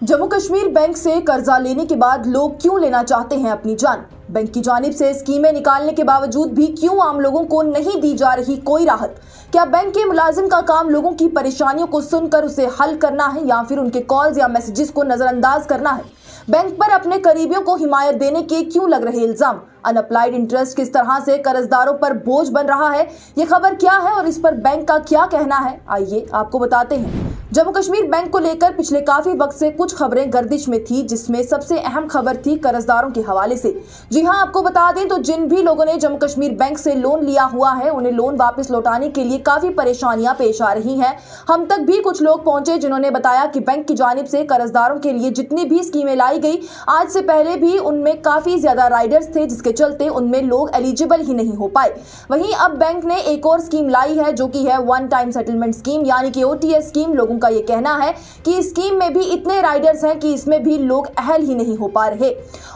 Jammu Kashmir bank से कर्जा लेने के बाद लोग क्यों लेना चाहते हैं अपनी जान? बैंक की जानिब से स्कीमें निकालने के बावजूद भी क्यों आम लोगों को नहीं दी जा रही कोई राहत? क्या बैंक के मुलाजिम का काम लोगों की परेशानियों को सुनकर उसे हल करना है या फिर उनके कॉल्स या मैसेजेस को नजरअंदाज करना है? बैंक पर अपने करीबियों को हिमायत देने के क्यों लग रहे इल्जाम? अनअप्लाइड इंटरेस्ट किस तरह से कर्जदारों पर बोझ बन रहा है? ये खबर क्या है और इस पर बैंक का क्या कहना है? आइए आपको बताते हैं। जम्मू कश्मीर बैंक को लेकर पिछले काफी वक्त से कुछ खबरें गर्दिश में थी, जिसमें सबसे अहम खबर थी कर्जदारों के हवाले से। जी हां, आपको बता दें तो जिन भी लोगों ने जम्मू कश्मीर बैंक से लोन लिया हुआ है, उन्हें लोन वापस लौटाने के लिए काफी परेशानियां पेश आ रही हैं। हम तक भी कुछ लोग पहुंचे जिन्होंने बताया कि बैंक की जानिब से कर्जदारों के लिए जितनी भी स्कीमें लाई गई, आज से पहले भी उनमें काफी ज्यादा राइडर्स थे, जिसके चलते उनमें लोग एलिजिबल ही नहीं हो पाए। वहीं अब बैंक ने एक और स्कीम लाई है, जो कि है वन टाइम सेटलमेंट स्कीम यानी कि OTS स्कीम। लोगों का ये कहना है कि इस स्कीम में भी इतने राइडर्स हैं कि इसमें भी लोग अहल ही नहीं हो पा रहे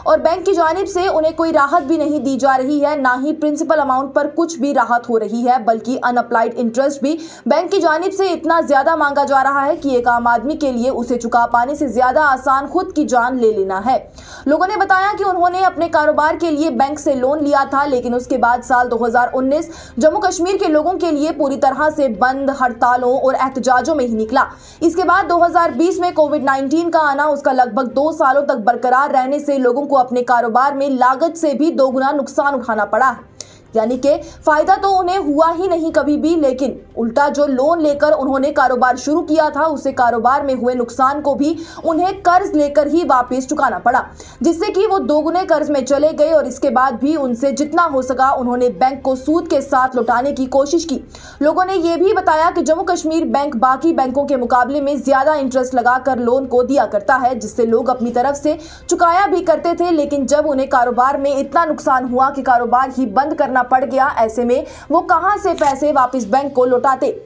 और बैंक की जानिब से उन्हें कोई राहत भी नहीं दी जा रही है। ना ही प्रिंसिपल अमाउंट पर कुछ भी राहत हो रही है, बल्कि अनअप्लाइड इंटरेस्ट भी बैंक की जानिब से इतना ज्यादा मांगा जा रहा है कि एक आम आदमी के लिए उसे चुका पाने से ज्यादा आसान खुद की जान ले लेना है। लोगों ने बताया कि उन्होंने अपने कारोबार के लिए बैंक से लोन लिया था, लेकिन उसके बाद साल 2019 जम्मू कश्मीर के लोगों के लिए पूरी तरह से बंद, हड़तालों और एहतजाजों में ही निकला। इसके बाद 2020 में कोविड-19 का आना, उसका लगभग 2 सालों तक बरकरार रहने से लोगों को अपने कारोबार में लागत से भी दोगुना नुकसान उठाना पड़ा। यानी कि फायदा तो उन्हें हुआ ही नहीं कभी भी, लेकिन उल्टा जो लोन लेकर उन्होंने कारोबार शुरू किया था, उससे कारोबार में हुए नुकसान को भी उन्हें कर्ज लेकर ही वापस चुकाना पड़ा, जिससे कि वो दोगुने कर्ज में चले गए और इसके बाद भी उनसे जितना हो सका उन्होंने बैंक को सूद के साथ लौटाने की कोशिश की। लोगों ने यह भी बताया कि जम्मू कश्मीर बैंक बाकी बैंकों के मुकाबले में ज्यादा इंटरेस्ट लगाकर लोन को दिया करता है, जिससे लोग अपनी तरफ से चुकाया भी करते थे, लेकिन जब उन्हें कारोबार में इतना नुकसान हुआ कि कारोबार ही बंद करना पड़ गया, ऐसे में वो कहां से पैसे वापस बैंक को लौटाते।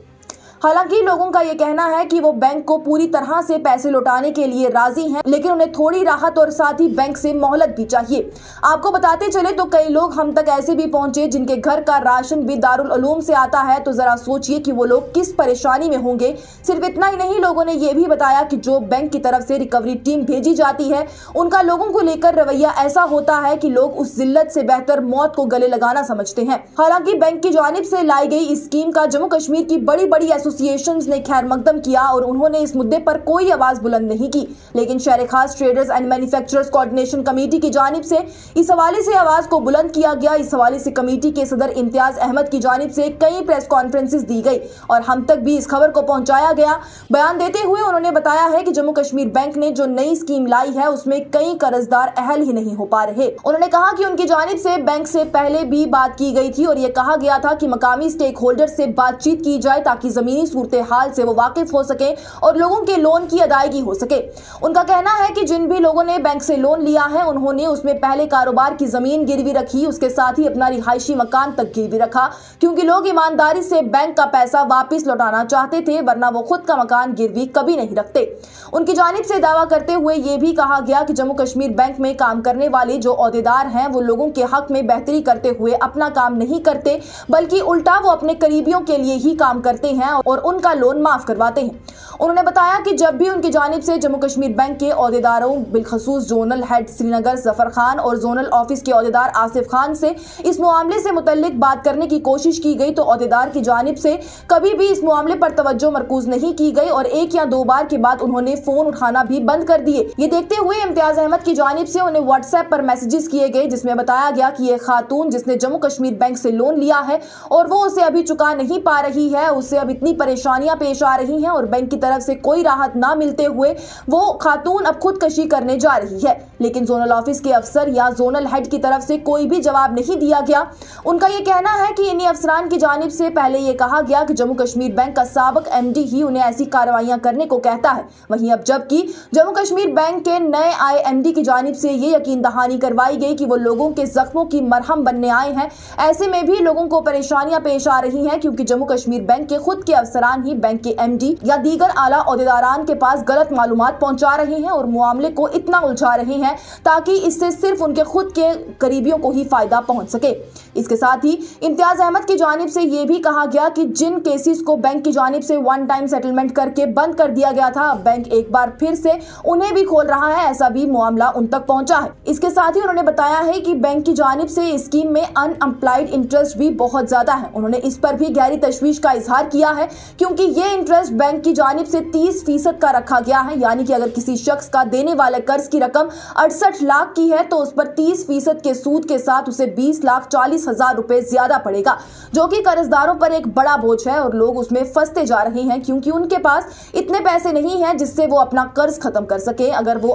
हालांकि लोगों का यह कहना है कि वो बैंक को पूरी तरह से पैसे लौटाने के लिए राजी हैं, लेकिन उन्हें थोड़ी राहत और साथ ही बैंक से मोहलत भी चाहिए। आपको बताते चले तो कई लोग हम तक ऐसे भी पहुंचे जिनके घर का राशन भी दारुल उलूम से आता है, तो जरा सोचिए कि वो लोग किस परेशानी में होंगे। सिर्फ इतना ही नहीं, लोगों ने यह भी बताया कि जो बैंक की तरफ से रिकवरी टीम भेजी जाती है, उनका लोगों को लेकर रवैया ऐसा होता है कि लोग उस जिल्लत से बेहतर मौत को गले लगाना समझते हैं। हालांकि बैंक की जानिब से लाई गई इस स्कीम का जम्मू कश्मीर की बड़ी बड़ी एसोसिएशंस ने खैर मकदम किया और उन्होंने इस मुद्दे पर कोई आवाज बुलंद नहीं की, लेकिन शहर खास traders and manufacturers coordination committee की जानिब से इस हवाले से आवाज को बुलंद किया गया। इस हवाले से कमेटी के सदर इम्तियाज अहमद की जानिब से कई प्रेस कॉन्फ्रेंसेस दी गई और हम तक भी इस खबर को पहुंचाया गया। बयान देते हुए उन्होंने बताया है कि जम्मू कश्मीर बैंक ने जो नई स्कीम लाई है, उसमें कई कर्जदार अहल ही नहीं हो पा रहे। उन्होंने कहा कि उनकी जानिब से बैंक से पहले भी बात की गई थी और यह कहा गया था कि मकामी स्टेक होल्डर से बातचीत की जाए ताकि जमीनी सूरत हाल से वो वाकिफ हो सके और लोगों के लोन की अदायगी हो सके। उनका कहना है कि जिन भी लोगों ने बैंक से लोन लिया है, उन्होंने उसमें पहले कारोबार की जमीन गिरवी रखी, उसके साथ ही अपना रिहायशी मकान तक गिरवी रखा, क्योंकि लोग ईमानदारी से बैंक का पैसा वापस लौटाना चाहते थे, वरना वो खुद का मकान गिरवी कभी नहीं रखते। उनकी जानिब से दावा करते हुए यह भी कहा गया कि जम्मू कश्मीर बैंक में काम करने वाले जो ओहदेदार हैं, वो लोगों के हक में बेहतरी करते हुए अपना काम नहीं करते, बल्कि उल्टा वो अपने करीबियों के लिए ही काम करते हैं और उनका लोन माफ करवाते हैं। उन्होंने बताया कि जब भी उनकी जानिब से जम्मू कश्मीर बैंक के ओहदेदारों, बिलखसूस जोनल हेड श्रीनगर जफर खान और जोनल ऑफिस के ओहदेदार आसिफ खान से इस मामले से मुतल्लिक बात करने की कोशिश की गई, तो ओहदेदार की जानिब से कभी भी इस मामले पर तवज्जो मरकूज नहीं की गई और 1 या 2 बार के बाद उन्होंने फोन उठाना भी बंद कर दिए। ये देखते हुए इम्तियाज अहमद की जानिब से उन्हें व्हाट्सएप पर मैसेजेस किए गए, जिसमें बताया गया कि ये खातून जिसने जम्मू कश्मीर बैंक से लोन लिया है और वो उसे अभी चुका नहीं पा रही है, उससे अब इतनी परेशानियां पेश आ रही हैं और बैंक की तरफ से कोई राहत ना मिलते हुए वो खातून अब खुदकशी करने जा रही है। लेकिन जोनल ऑफिस के अफसर या जोनल हेड की तरफ से कोई भी जवाब नहीं दिया गया। उनका ये कहना है कि इन्हीं अफसरान की जानिब से पहले ये कहा गया कि जम्मू कश्मीर बैंक का साबिक MD ही उन्हें ऐसी कार्रवाइयां करने को कहता है। वहीं अब जबकि जम्मू कश्मीर बैंक के नए आए MD की जानिब से ये यकीन दहानी करवाई गई कि वो लोगों के जख्मों की मरहम बनने आए हैं, ऐसे में भी लोगों को परेशानियां पेश आ रही हैं, क्योंकि जम्मू कश्मीर बैंक के खुद के अफसरान ही बैंक के MD या दीगर आला ओहदेदारान के पास गलत मालूमात पहुंचा रहे हैं और मामले को इतना उलझा रहे हैं ताकि इससे सिर्फ उनके खुद के करीबियों को ही फायदा पहुंच सके। इसके साथ ही इम्तियाज अहमद की जानिब से ये भी कहा गया कि जिन केसेस को बैंक की जानिब से वन टाइम सेटलमेंट करके बंद कर दिया गया था, अब बैंक एक बार फिर से उन्हें भी खोल रहा है, ऐसा भी मामला उन तक पहुंचा है। इसके साथ ही उन्होंने बताया है कि बैंक की जानिब से स्कीम में अनअप्लाइड इंटरेस्ट भी बहुत ज्यादा है। उन्होंने इस पर भी गहरी तशवीश का इजहार किया है क्योंकि ये इंटरेस्ट बैंक की जानिब से 30% का रखा गया है, यानी कि अगर किसी शख्स का देने वाले कर्ज की रकम 68 लाख की है तो उस पर 30% के सूद के साथ उसे 20,40,000 रुपए ज्यादा पड़ेगा, जो कि कर्जदारों पर एक बड़ा बोझ है और लोग उसमें फंसते जा रहे हैं क्योंकि उनके पास इतने पैसे नहीं हैं जिससे वो अपना कर्ज खत्म कर सके। अगर वो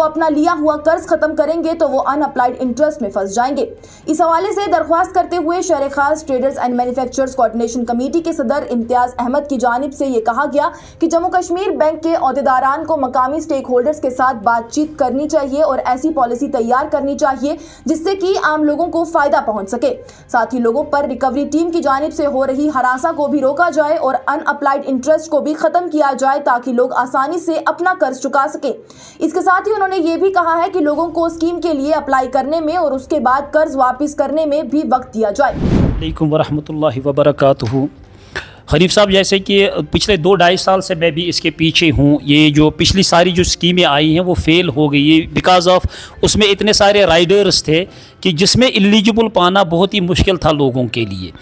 अपना लिया हुआ कर्ज खत्म करेंगे तो वो अनअप्लाइड इंटरेस्ट में फंस जाएंगे। इस हवाले से दरख्वास्त करते हुए शहर खास traders and manufacturers coordination committee के सदर इम्तियाज अहमद की जानिब से ये कहा गया कि जम्मू कश्मीर बैंक के ओहदेदारान को मकामी स्टेक होल्डर्स के साथ बातचीत करनी चाहिए और ऐसी पॉलिसी तैयार करनी चाहिए जिससे कि आम लोगों को फायदा पहुंच सके। साथ ही लोगों पर रिकवरी टीम की जानिब से हो रही हरासा को भी रोका जाए और अनअप्लाइड इंटरेस्ट को भी खत्म किया जाए ताकि लोग आसानी से अपना कर्ज चुका सके। इसके साथ ही उन्होंने ये भी कहा है कि लोगों को स्कीम के लिए अप्लाई करने में और उसके बाद कर्ज वापस करने में भी वक्त दिया जाए। अस्सलामुअलैकुम वरहमतुल्लाहि वबरकातुहू। हनीफ साहब, जैसे कि पिछले 2-2.5 साल से मैं भी इसके पीछे हूँ। ये जो पिछली सारी जो स्कीमें आई हैं वो फेल हो गई है बिकॉज़ ऑफ उसमें इतने सारे राइडर्स थे कि जिसमें एलिजिबल पाना बहुत ही मुश्किल था लोगों के लिए।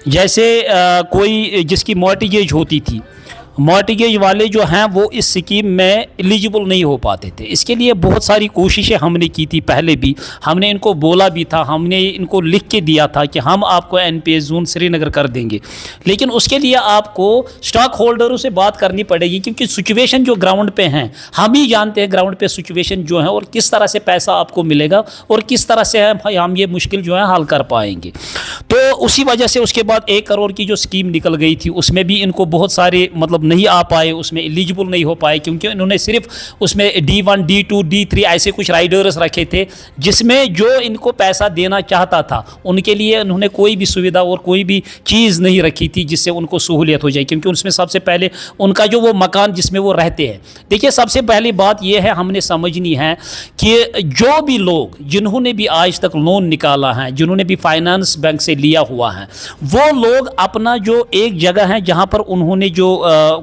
जैसे कोई जिसकी मॉर्टगेज होती थी, मॉर्टगेज वाले जो हैं वो इस स्कीम में एलिजिबल नहीं हो पाते थे। इसके लिए बहुत सारी कोशिशें हमने की थी, पहले भी हमने इनको बोला भी था, हमने इनको लिख के दिया था कि हम आपको NPS जोन श्रीनगर कर देंगे, लेकिन उसके लिए आपको स्टॉक होल्डरों से बात करनी पड़ेगी क्योंकि सिचुएशन जो ग्राउंड पे हैं हम ही जानते हैं, ग्राउंड पे सिचुएशन जो है और किस तरह से पैसा आपको मिलेगा और किस तरह से हम ये मुश्किल जो है हल कर पाएंगे। तो उसी वजह से उसके बाद 1 करोड़ की जो स्कीम निकल गई थी उसमें भी इनको बहुत सारे नहीं आ पाए, उसमें एलिजिबल नहीं हो पाए क्योंकि इन्होंने सिर्फ उसमें D1, D2, D3 ऐसे कुछ राइडर्स रखे थे जिसमें जो इनको पैसा देना चाहता था उनके लिए उन्होंने कोई भी सुविधा और कोई भी चीज़ नहीं रखी थी जिससे उनको सहूलियत हो जाए। क्योंकि उसमें सबसे पहले उनका जो वो मकान जिसमें वो रहते हैं, देखिए सबसे पहली बात यह है हमने समझनी है कि जो भी लोग जिन्होंने भी आज तक लोन निकाला है, जिन्होंने भी फाइनेंस बैंक से लिया हुआ है, वो लोग अपना जो एक जगह है जहाँ पर उन्होंने जो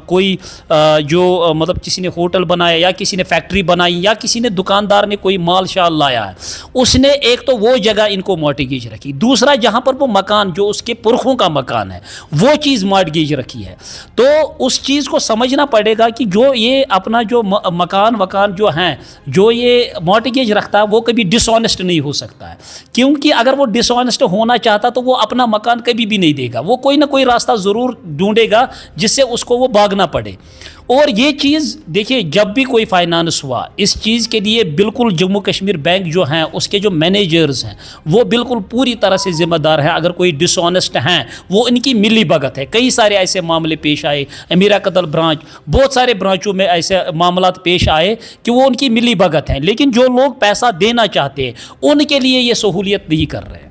कोई मतलब किसी ने होटल बनाया या किसी ने फैक्ट्री बनाई या किसी ने दुकानदार ने कोई माल शाल लाया है, उसने एक तो वो जगह इनको मॉर्टगेज रखी, दूसरा जहाँ पर वो मकान जो उसके पुरखों का मकान है वो चीज़ मॉर्टगेज रखी है। तो उस चीज़ को समझना पड़ेगा कि जो ये अपना जो मकान जो हैं जो ये मॉर्टगेज रखता है वो कभी डिसऑनेस्ट नहीं हो सकता है, क्योंकि अगर वो डिसऑनेस्ट होना चाहता तो वो अपना मकान कभी भी नहीं देगा, वो कोई ना कोई रास्ता ज़रूर ढूंढेगा जिससे उसको वो भागना पड़े। और ये चीज़ देखिए जब भी कोई फाइनेंस हुआ इस चीज़ के लिए बिल्कुल जम्मू कश्मीर बैंक जो हैं उसके जो मैनेजर्स हैं वो बिल्कुल पूरी तरह से ज़िम्मेदार हैं। अगर कोई डिसऑनेस्ट हैं वो इनकी मिली भगत है। कई सारे ऐसे मामले पेश आए, अमीरा कदल ब्रांच, बहुत सारे ब्रांचों में ऐसे मामला पेश आए कि वो उनकी मिली भगत हैं, लेकिन जो लोग पैसा देना चाहते हैं उनके लिए ये सहूलियत नहीं कर रहे हैं।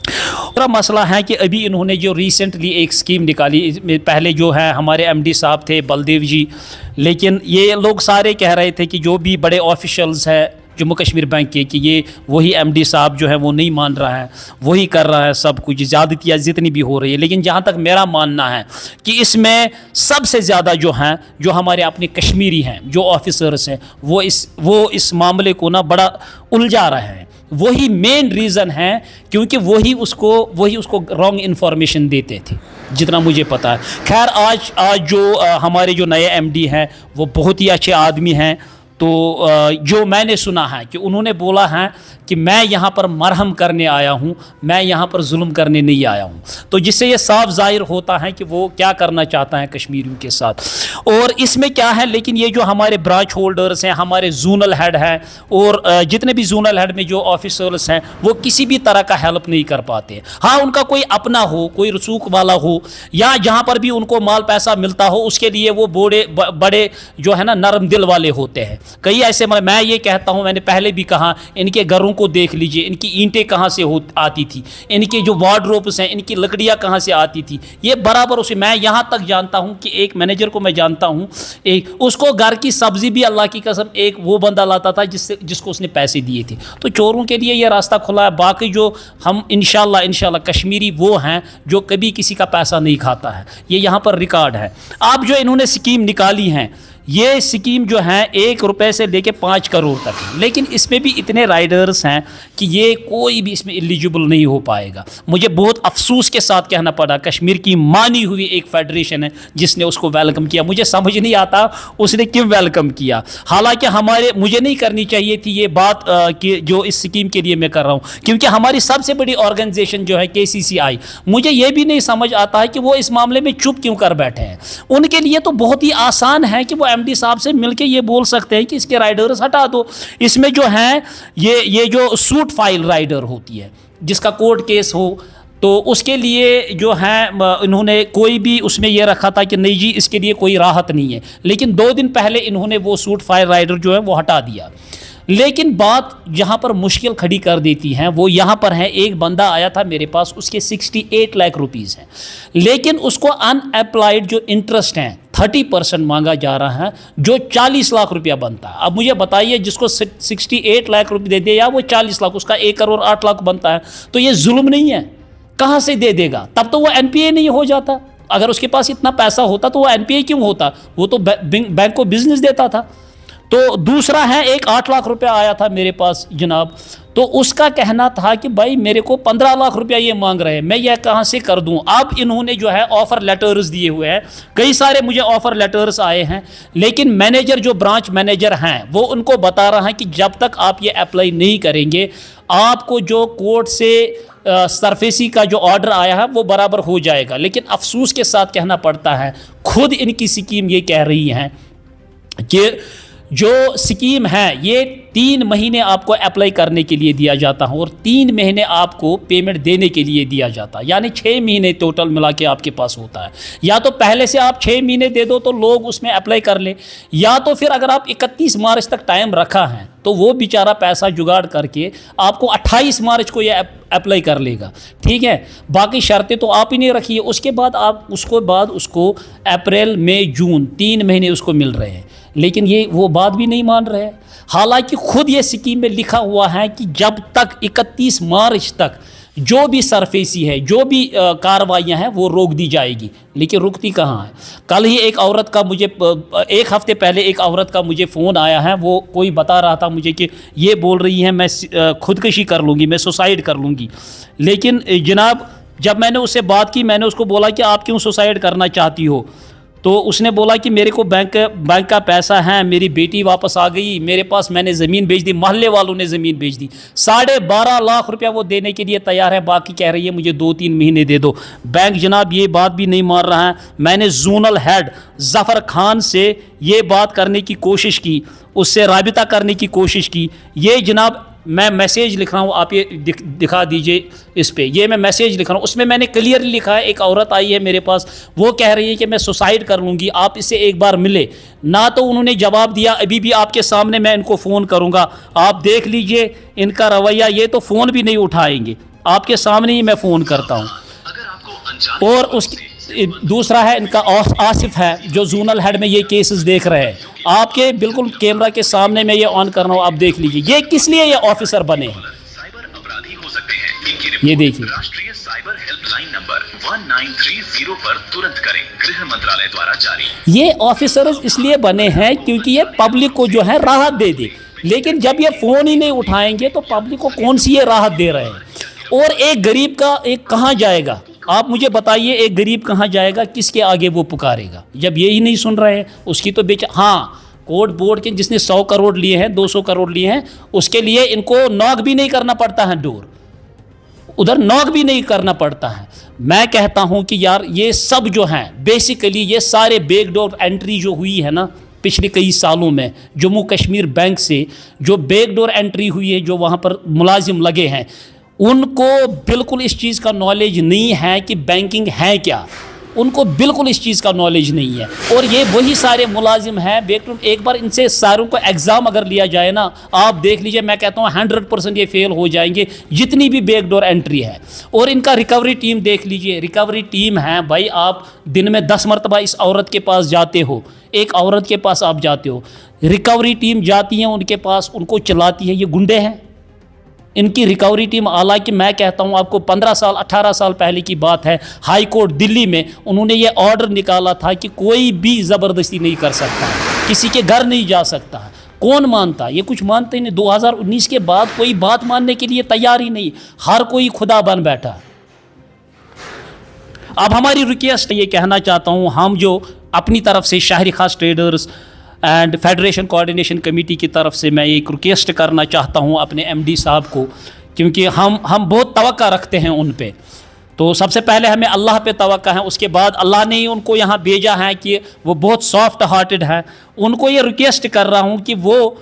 दूसरा मसला है कि अभी इन्होंने जो रिसेंटली एक स्कीम निकाली, पहले जो है हमारे MD साहब थे बलदेव जी, लेकिन ये लोग सारे कह रहे थे कि जो भी बड़े ऑफिशियल्स हैं जम्मू कश्मीर बैंक के कि ये वही MD साहब जो है वो नहीं मान रहा है, वही कर रहा है सब कुछ, ज़्यादतियाँ जितनी भी हो रही है। लेकिन जहाँ तक मेरा मानना है कि इसमें सबसे ज़्यादा जो हैं जो हमारे अपने कश्मीरी हैं जो ऑफिसर्स हैं वो इस मामले को ना बड़ा उलझा रहे हैं। वही मेन रीज़न है क्योंकि वही उसको रॉन्ग इन्फॉर्मेशन देते थे जितना मुझे पता है। खैर आज जो हमारे जो नए MD हैं वो बहुत ही अच्छे आदमी हैं। तो जो मैंने सुना है कि उन्होंने बोला है कि मैं यहाँ पर मरहम करने आया हूँ, मैं यहाँ पर जुल्म करने नहीं आया हूँ। तो जिससे ये साफ ज़ाहिर होता है कि वो क्या करना चाहता है कश्मीरियों के साथ। और इसमें क्या है, लेकिन ये जो हमारे ब्रांच होल्डर्स हैं, हमारे जोनल हेड हैं और जितने भी जोनल हेड में जो ऑफिसर्स हैं वो किसी भी तरह का हेल्प नहीं कर पाते। हाँ, उनका कोई अपना हो, कोई रसूख वाला हो या जहाँ पर भी उनको माल पैसा मिलता हो उसके लिए वो बड़े जो है ना नरम दिल वाले होते हैं। कई ऐसे मैं ये कहता हूँ, मैंने पहले भी कहा, इनके घरों को देख लीजिए, इनकी ईंटें कहाँ से आती थी, इनके जो वार्डरोब्स हैं, इनकी लकड़ियाँ कहाँ से आती थी, ये बराबर उसे। मैं यहाँ तक जानता हूँ कि एक मैनेजर को मैं जानता हूँ, एक उसको घर की सब्ज़ी भी अल्लाह की कसम एक वो बंदा लाता था जिसको उसने पैसे दिए थे। तो चोरों के लिए ये रास्ता खुला है। बाकी जो हम इंशाल्लाह कश्मीरी वो हैं जो कभी किसी का पैसा नहीं खाता है, ये यहाँ पर रिकॉर्ड है। अब जो इन्होंने स्कीम निकाली हैं, ये स्कीम जो है 1 रुपये से लेके 5 करोड़ तक है, लेकिन इसमें भी इतने राइडर्स हैं कि ये कोई भी इसमें एलिजिबल नहीं हो पाएगा। मुझे बहुत अफसोस के साथ कहना पड़ा, कश्मीर की मानी हुई एक फेडरेशन है जिसने उसको वेलकम किया। मुझे समझ नहीं आता उसने क्यों वेलकम किया। हालांकि मुझे नहीं करनी चाहिए थी ये बात कि जो इस स्कीम के लिए मैं कर रहा हूँ, क्योंकि हमारी सबसे बड़ी ऑर्गेनाइजेशन जो है KCCI, मुझे ये भी नहीं समझ आता है कि वो इस मामले में चुप क्यों कर बैठे हैं। उनके लिए तो बहुत ही आसान है कि वो MD साहब से मिलके ये बोल सकते हैं कि इसके राइडर्स हटा दो। इसमें जो है ये जो सूट फाइल राइडर होती है जिसका कोर्ट केस हो, तो उसके लिए जो है इन्होंने कोई भी उसमें ये रखा था कि नहीं जी इसके लिए कोई राहत नहीं है, लेकिन 2 दिन पहले इन्होंने वो सूट फाइल राइडर जो है वो हटा दिया। लेकिन बात जहाँ पर मुश्किल खड़ी कर देती हैं वो यहाँ पर है। एक बंदा आया था मेरे पास, उसके 68 लाख रुपीज़ हैं, लेकिन उसको अनअप्लाइड जो इंटरेस्ट हैं 30% मांगा जा रहा है, जो 40 लाख रुपया बनता है। अब मुझे बताइए, जिसको 68 लाख रुपये दे दे या वो 40 लाख, उसका 1 करोड़ 8 लाख बनता है, तो ये जुल्म नहीं है? कहाँ से दे देगा? तब तो वो NPA नहीं हो जाता। अगर उसके पास इतना पैसा होता तो वो NPA क्यों होता? वो तो बैंक को बिजनेस देता था। तो दूसरा है, एक 8 लाख रुपया आया था मेरे पास जनाब, तो उसका कहना था कि भाई मेरे को 15 लाख रुपया ये मांग रहे हैं, मैं ये कहाँ से कर दूं। अब इन्होंने जो है ऑफ़र लेटर्स दिए हुए हैं, कई सारे मुझे ऑफ़र लेटर्स आए हैं, लेकिन मैनेजर जो ब्रांच मैनेजर हैं वो उनको बता रहा है कि जब तक आप ये अप्लाई नहीं करेंगे, आपको जो कोर्ट से सरफेसी का जो ऑर्डर आया है वो बराबर हो जाएगा। लेकिन अफसोस के साथ कहना पड़ता है, खुद इनकी स्कीम ये कह रही हैं कि जो स्कीम है ये 3 महीने आपको अप्लाई करने के लिए दिया जाता है और 3 महीने आपको पेमेंट देने के लिए दिया जाता है, यानी 6 महीने टोटल मिला के आपके पास होता है। या तो पहले से आप 6 महीने दे दो तो लोग उसमें अप्लाई कर ले, या तो फिर अगर आप 31 मार्च तक टाइम रखा है तो वो बेचारा पैसा जुगाड़ करके आपको 28 मार्च को ये अप्लाई कर लेगा। ठीक है, बाकी शर्तें तो आप ही नहीं रखिए। उसके बाद उसको अप्रैल मई जून 3 महीने उसको मिल रहे हैं, लेकिन ये वो बात भी नहीं मान रहे हैं। हालांकि खुद ये स्कीम में लिखा हुआ है कि जब तक 31 मार्च तक जो भी सरफेसी है, जो भी कार्रवाइयाँ हैं वो रोक दी जाएगी, लेकिन रुकती कहाँ है। कल ही एक हफ्ते पहले एक औरत का मुझे फ़ोन आया है, वो कोई बता रहा था मुझे कि ये बोल रही हैं मैं खुदकशी कर लूँगी, मैं सुसाइड कर लूँगी। लेकिन जनाब जब मैंने उससे बात की, मैंने उसको बोला कि आप क्यों सुसाइड करना चाहती हो, तो उसने बोला कि मेरे को बैंक का पैसा है, मेरी बेटी वापस आ गई मेरे पास, मैंने ज़मीन बेच दी, मोहल्ले वालों ने ज़मीन बेच दी। 12.5 लाख रुपया वो देने के लिए तैयार है, बाकी कह रही है मुझे 2-3 महीने दे दो। बैंक जनाब ये बात भी नहीं मान रहा है। मैंने जोनल हेड ज़फ़र खान से ये बात करने की कोशिश की, उससे राबिता करने की कोशिश की। ये जनाब मैं मैसेज लिख रहा हूँ, आप ये दिखा दीजिए इस पे, ये मैं मैसेज लिख रहा हूँ, उसमें मैंने क्लियरली लिखा है। एक औरत आई है मेरे पास, वो कह रही है कि मैं सुसाइड कर लूँगी, आप इससे एक बार मिले ना। तो उन्होंने जवाब दिया, अभी भी आपके सामने मैं इनको फ़ोन करूँगा, आप देख लीजिए इनका रवैया, ये तो फ़ोन भी नहीं उठाएंगे, आपके सामने ही मैं फ़ोन करता हूँ। और दूसरा है इनका आसिफ है, जो जोनल हेड में ये केसेस देख रहे हैं, आपके बिल्कुल कैमरा के सामने मैं ये ऑन कर रहा हूँ, आप देख लीजिए ये किस लिए ये ऑफिसर बने हैं। ये देखिए, राष्ट्रीय साइबर हेल्पलाइन नंबर 1930 पर तुरंत करें, गृह मंत्रालय द्वारा जारी। ये ऑफिसर इसलिए बने हैं क्योंकि ये पब्लिक को जो है राहत दे दे, लेकिन जब ये फ़ोन ही नहीं उठाएंगे तो पब्लिक को कौन सी ये राहत दे रहे हैं। और एक गरीब का एक कहाँ जाएगा, आप मुझे बताइए, एक गरीब कहाँ जाएगा, किसके आगे वो पुकारेगा जब ये ही नहीं सुन रहे हैं। उसकी तो हाँ, कोर्ट बोर्ड के जिसने 100 करोड़ लिए हैं, 200 करोड़ लिए हैं, उसके लिए इनको नॉक भी नहीं करना पड़ता है, डोर उधर नॉक भी नहीं करना पड़ता है। मैं कहता हूं कि यार ये सब जो हैं बेसिकली ये सारे बैकडोर एंट्री जो हुई है ना पिछले कई सालों में, जम्मू कश्मीर बैंक से जो बैकडोर एंट्री हुई है, जो वहाँ पर मुलाजिम लगे हैं, उनको बिल्कुल इस चीज़ का नॉलेज नहीं है कि बैंकिंग है क्या। उनको बिल्कुल इस चीज़ का नॉलेज नहीं है। और ये वही सारे मुलाजिम हैं बेकटूम, एक बार इनसे सारों को एग्ज़ाम अगर लिया जाए ना, आप देख लीजिए, मैं कहता हूँ 100% ये फेल हो जाएंगे जितनी भी बैकडोर एंट्री है। और इनका रिकवरी टीम देख लीजिए, रिकवरी टीम है भाई, आप दिन में 10 मरतबा इस औरत के पास जाते हो, एक औरत के पास आप जाते हो, रिकवरी टीम जाती है उनके पास, उनको चलाती है, ये गुंडे हैं इनकी रिकवरी टीम। हालांकि मैं कहता हूं आपको 15 साल 18 साल पहले की बात है, हाई कोर्ट दिल्ली में उन्होंने ये ऑर्डर निकाला था कि कोई भी ज़बरदस्ती नहीं कर सकता, किसी के घर नहीं जा सकता। कौन मानता? ये कुछ मानते नहीं। 2019 के बाद कोई बात मानने के लिए तैयार ही नहीं, हर कोई खुदा बन बैठा। अब हमारी रिक्वेस्ट ये कहना चाहता हूँ, हम जो अपनी तरफ से शहरी खास traders and federation coordination committee की तरफ से मैं एक रिक्वेस्ट करना चाहता हूँ अपने एमडी साहब को, क्योंकि हम बहुत तवक्का रखते हैं उन पे। तो सबसे पहले हमें अल्लाह पे तवक्का है, उसके बाद अल्लाह ने ही उनको यहाँ भेजा है कि वो बहुत सॉफ्ट हार्टेड है। उनको ये रिक्वेस्ट कर रहा हूँ कि वो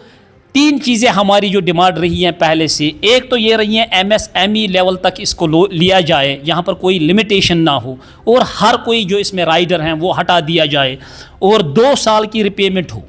3 चीज़ें हमारी जो डिमांड रही हैं पहले से, एक तो ये रही है MSME लेवल तक इसको लिया जाए, यहाँ पर कोई लिमिटेशन ना हो, और हर कोई जो इसमें राइडर हैं वो हटा दिया जाए, और 2 साल की रिपेमेंट हो,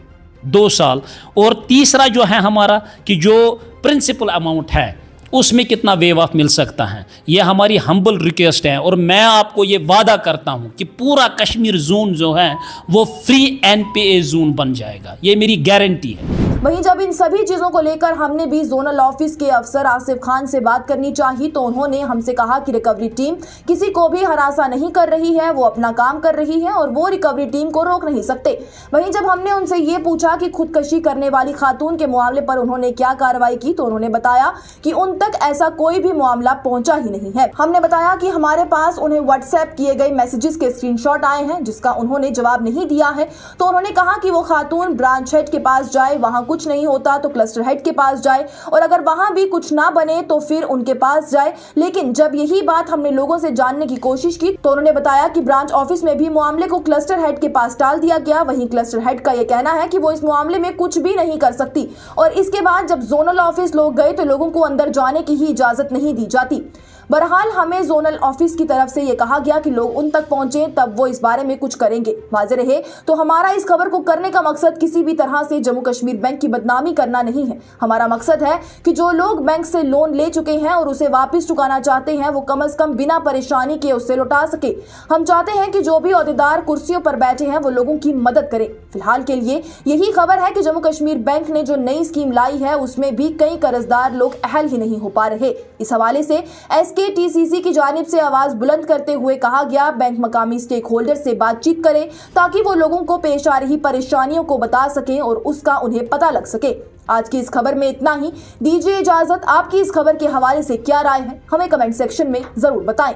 2 साल। और तीसरा जो है हमारा कि जो प्रिंसिपल अमाउंट है उसमें कितना वेव ऑफ मिल सकता है, ये हमारी हम्बल रिक्वेस्ट है। और मैं आपको ये वादा करता हूँ कि पूरा कश्मीर जोन जो है वो फ्री NPA जोन बन जाएगा, ये मेरी गारंटी है। वहीं जब इन सभी चीजों को लेकर हमने भी जोनल ऑफिस के अफसर आसिफ खान से बात करनी चाहिए तो उन्होंने हमसे कहा कि रिकवरी टीम किसी को भी हरासा नहीं कर रही है, वो अपना काम कर रही है और वो रिकवरी टीम को रोक नहीं सकते। वहीं जब हमने उनसे ये पूछा कि खुदकशी करने वाली खातून के मामले पर उन्होंने क्या कार्रवाई की तो उन्होंने बताया कि उन तक ऐसा कोई भी मामला पहुंचा ही नहीं है। हमने बताया कि हमारे पास उन्हें व्हाट्सएप किए गए मैसेजेस के स्क्रीनशॉट आए हैं जिसका उन्होंने जवाब नहीं दिया है। तो उन्होंने कहा कि वो खातून ब्रांच हेड के पास जाए, वहां कुछ नहीं होता तो क्लस्टर हेड के पास जाए, और अगर वहां भी कुछ ना बने तो फिर उनके पास जाए। लेकिन जब यही बात हमने लोगों से जानने की कोशिश की तो उन्होंने बताया कि ब्रांच ऑफिस में भी मामले को क्लस्टर हेड के पास टाल दिया गया। वहीं क्लस्टर हेड का यह कहना है कि वो इस मामले में कुछ भी नहीं कर सकती, और इसके बाद जब जोनल ऑफिस लोग गए तो लोगों को अंदर जाने की ही इजाजत नहीं दी जाती। बहरहाल हमें जोनल ऑफिस की तरफ से ये कहा गया कि लोग उन तक पहुंचे तब वो इस बारे में कुछ करेंगे। वाज़ेह रहे तो हमारा इस खबर को करने का मकसद किसी भी तरह से जम्मू कश्मीर बैंक की बदनामी करना नहीं है। हमारा मकसद है कि जो लोग बैंक से लोन ले चुके हैं और उसे वापस चुकाना चाहते हैं वो कम से कम बिना परेशानी के उससे लौटा सके। हम चाहते हैं कि जो भी ओहदेदार कुर्सियों पर बैठे हैं वो लोगों की मदद करें। फिलहाल के लिए यही खबर है कि जम्मू कश्मीर बैंक ने जो नई स्कीम लाई है उसमें भी कई कर्जदार लोग अहल ही नहीं हो पा रहे। इस हवाले से SKTCC की जानिब से आवाज बुलंद करते हुए कहा गया, बैंक मकामी स्टेक होल्डर से बातचीत करे ताकि वो लोगों को पेश आ रही परेशानियों को बता सकें और उसका उन्हें पता लग सके। आज की इस खबर में इतना ही, दीजिए इजाजत। आपकी इस खबर के हवाले से क्या राय है हमें कमेंट सेक्शन में जरूर बताएं।